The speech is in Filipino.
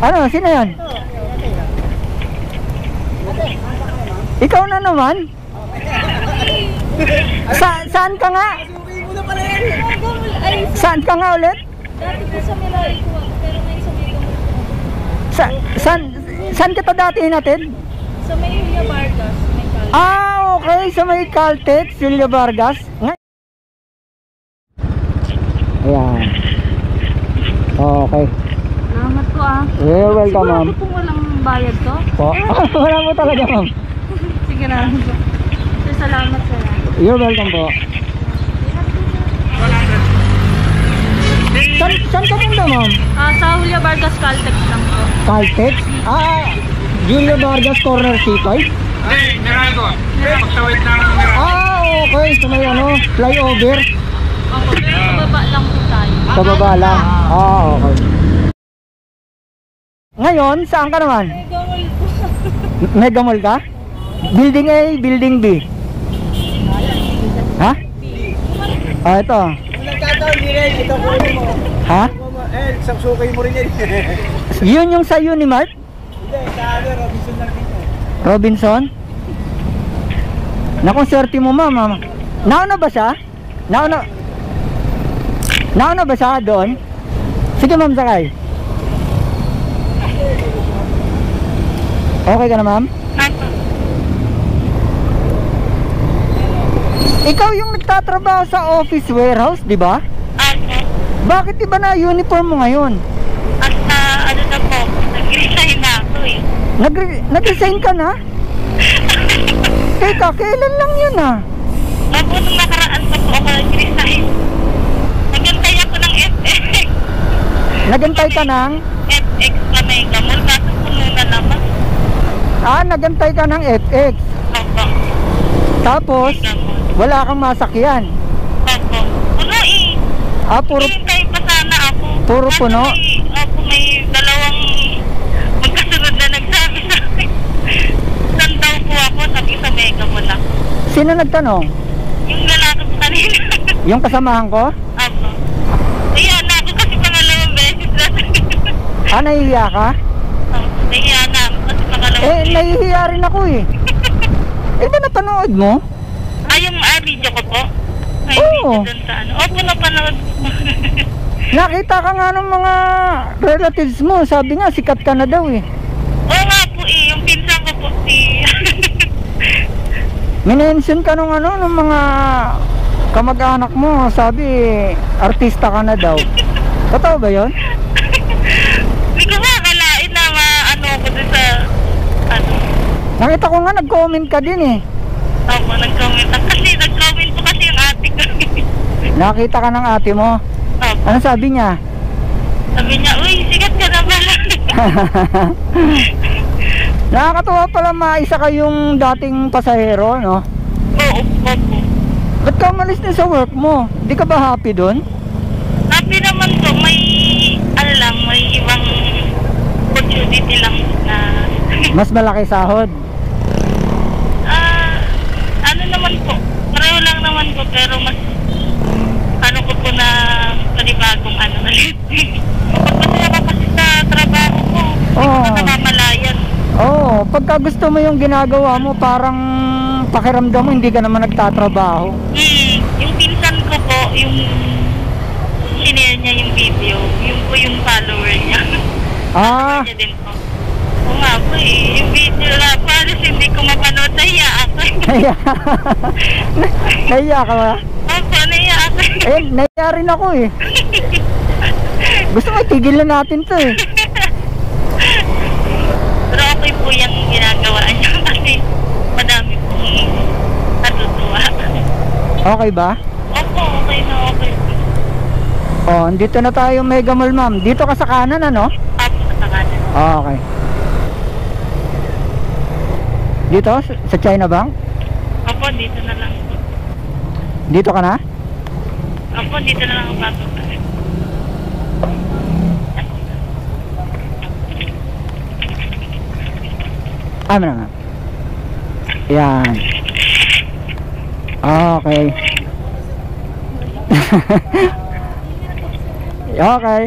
Ano? Sino yan? Ikaw na naman? Saan ka nga? Saan ka nga ulit? Dati po sa Milaray ko, pero ngayon sa Mega Mall. Saan kita dati hinatid? Sa may Julia Vargas, may Caltex. Okay, sa may Caltex, Julia Vargas. Ayan. Okay. Salamat po You're welcome, ma'am. Sigurado po walang bayad to? Po? Wala po talaga, ma'am. Sige na. Sir, salamat sir. You're welcome po. Saan ka punta, ma'am? Sa Julia Vargas Caltex lang po. Caltex? Julia Vargas Corner C5? Hindi, Meralco. Pagtawid ng Meralco. Okay. So may flyover. Opo, pero sa baba lang po tayo. Sa baba lang? Okay. Ngayon, saan ka naman? Mega Mall po. Mega Mall ka? Building A, Building B? Ha? Ito. Nagkataon din rin, ito po mo. Ha? Saksukay mo rin yan. Yun yung sa Unimart? Hindi, sa Robinson lang dito. Robinson? Naku, swerte mo, ma'am. Nauna ba siya? Nauna ba siya doon? Sige, ma'am, sakay. Okay ka na, ma'am? Ikaw yung nagtatrabaho sa office warehouse, di ba? Bakit iba na uniform mo ngayon? At ano na po, nag-resign na ako eh. Nag-resign ka na? Teka, kailan lang yun Opo, nung nakaraan pa po ako nag-resign. Nagantay ako ng FX. Nagantay ka ng? FX na Mega Mall, kaso puno na naman. Nagantay ka ng FX. Opo. Tapos, wala kang masakyan. Opo. Puno eh. Puro Hintay pa sana ako. Puro Kaso puno? may dalawang magkasunod na nagsabi sa akin. Saan daw po ako? Sabi sa Mega Mall ako. Sino nagtanong? Yung lalaki po kanina. Yung kasamahan ko? Opo. Ayan na ako kasi pangalawang beses na. Nahihiya ka? Opo. Ayan na ako kasi pangalawang beses. Nahihiya rin ako eh. Ba napanood mo? Yung video ko po? May Oo. video dun sa ano. Opo, napanood po. Nakita ka nga ng mga relatives mo. Sabi nga, sikat ka na daw eh. Oo nga po eh. Yung pinsan ko po si... Minention ka nung nung mga kamag-anak mo. Sabi, artista ka na daw. Totoo ba yun? Hindi ko nga akalain na ano ako dun sa... ano. Nakita ko nga, nag-comment ka din eh. Opo, nag-comment ako. Kasi nag-comment po kasi yung ate ko. Nakita ka ng ate mo. Opo. Ano sabi niya? Sabi niya, uy, sikat ka na pala. Nakakatuwa pala maisa kayong dating pasahero, no? Oo, opo. Ba't ka umalis din sa work mo? Di ka ba happy doon? Happy naman po, may ano lang, may ibang opportunity lang na Mas malaki sahod. ano naman po, pareho lang naman po, pero mas ano ko po na panibagong ano na ulit. Pagpasaya ko kasi sa trabaho ko, hindi ko na namamalayan. Pagka gusto mo yung ginagawa mo, parang pakiramdam mo hindi ka naman nagtatrabaho. Yung pinsan ko po, yung sinare niya yung video, yung po yung follower niya. Follower niya din po. Oo nga po eh, yung video na pares hindi ko mapanood, nahiya ako. Nahiya ka ba? Opo, nahiya ako. Nahiya rin ako eh. Gusto mo itigil na natin to eh. Pero okay po yung ginagawa niya kasi madami pong natutuwa. Okay ba? Opo, okay na okay. Dito na tayo Mega Mall, ma'am. Dito ka sa kanan, ano? Opo, sa kanan. Okay. Dito? Sa China Bank? Opo, dito na lang po. Dito ka na? Opo, dito na lang ako. Ano na? Yan. Okay. Okay.